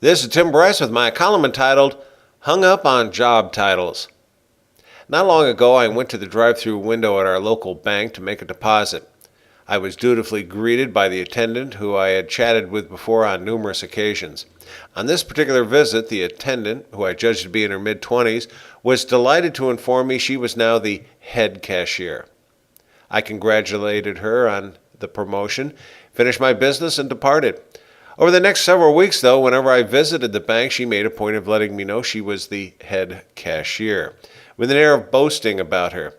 This is Tim Bryce with my column entitled, Hung Up on Job Titles. Not long ago, I went to the drive-through window at our local bank to make a deposit. I was dutifully greeted by the attendant who I had chatted with before on numerous occasions. On this particular visit, the attendant, who I judged to be in her mid-20s, was delighted to inform me she was now the head cashier. I congratulated her on the promotion, finished my business, and departed. Over the next several weeks, though, whenever I visited the bank, she made a point of letting me know she was the head cashier, with an air of boasting about her.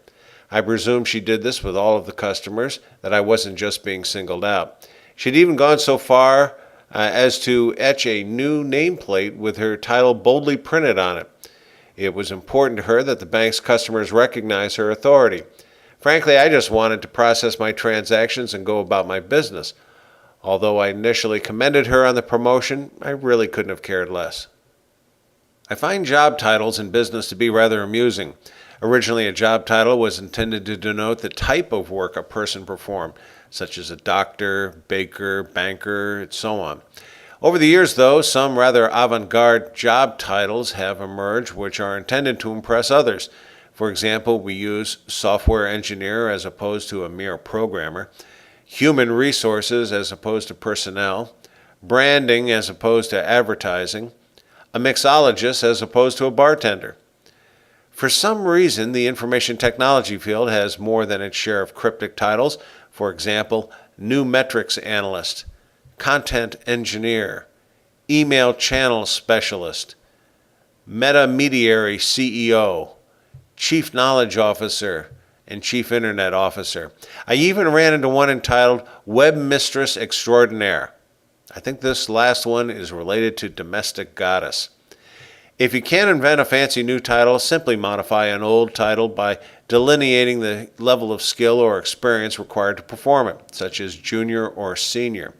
I presume she did this with all of the customers, that I wasn't just being singled out. She'd even gone so far as to etch a new nameplate with her title boldly printed on it. It was important to her that the bank's customers recognize her authority. Frankly, I just wanted to process my transactions and go about my business. Although I initially commended her on the promotion, I really couldn't have cared less. I find job titles in business to be rather amusing. Originally, a job title was intended to denote the type of work a person performed, such as a doctor, baker, banker, and so on. Over the years, though, some rather avant-garde job titles have emerged which are intended to impress others. For example, we use software engineer as opposed to a mere programmer, human resources as opposed to personnel, branding as opposed to advertising, a mixologist as opposed to a bartender. For some reason, the information technology field has more than its share of cryptic titles. For example, new metrics analyst, content engineer, email channel specialist, metamediary CEO, chief knowledge officer, and Chief Internet Officer. I even ran into one entitled Web Mistress Extraordinaire. I think this last one is related to Domestic Goddess. If you can't invent a fancy new title, simply modify an old title by delineating the level of skill or experience required to perform it, such as junior or senior.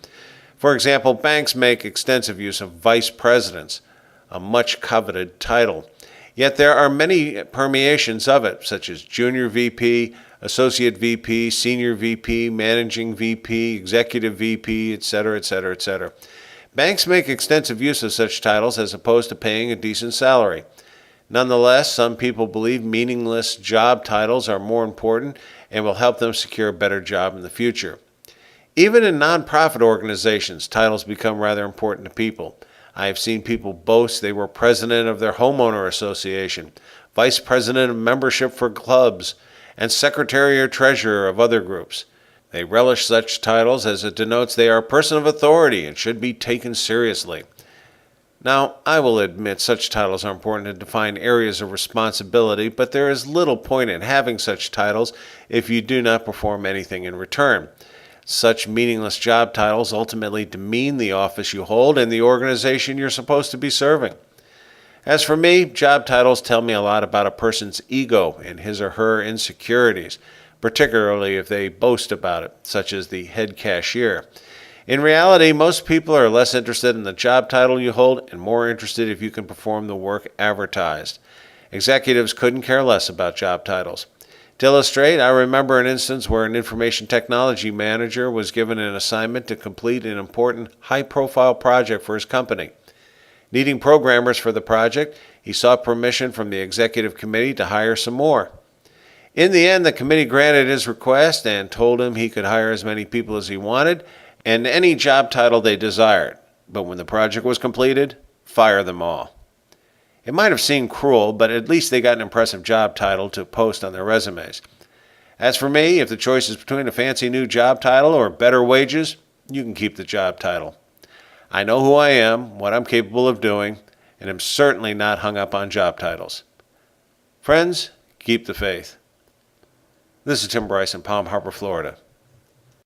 For example, banks make extensive use of vice presidents, a much coveted title. Yet there are many permeations of it, such as junior VP, associate VP, senior VP, managing VP, executive VP, etc., etc., etc. Banks make extensive use of such titles as opposed to paying a decent salary. Nonetheless, some people believe meaningless job titles are more important and will help them secure a better job in the future. Even in nonprofit organizations, titles become rather important to people. I have seen people boast they were president of their homeowner association, vice president of membership for clubs, and secretary or treasurer of other groups. They relish such titles as it denotes they are a person of authority and should be taken seriously. Now, I will admit such titles are important to define areas of responsibility, but there is little point in having such titles if you do not perform anything in return. Such meaningless job titles ultimately demean the office you hold and the organization you're supposed to be serving. As for me, job titles tell me a lot about a person's ego and his or her insecurities, particularly if they boast about it, such as the head cashier. In reality, most people are less interested in the job title you hold and more interested if you can perform the work advertised. Executives couldn't care less about job titles. To illustrate, I remember an instance where an information technology manager was given an assignment to complete an important high-profile project for his company. Needing programmers for the project, he sought permission from the executive committee to hire some more. In the end, the committee granted his request and told him he could hire as many people as he wanted and any job title they desired. But when the project was completed, fire them all. It might have seemed cruel, but at least they got an impressive job title to post on their resumes. As for me, if the choice is between a fancy new job title or better wages, you can keep the job title. I know who I am, what I'm capable of doing, and am certainly not hung up on job titles. Friends, keep the faith. This is Tim Bryce in Palm Harbor, Florida.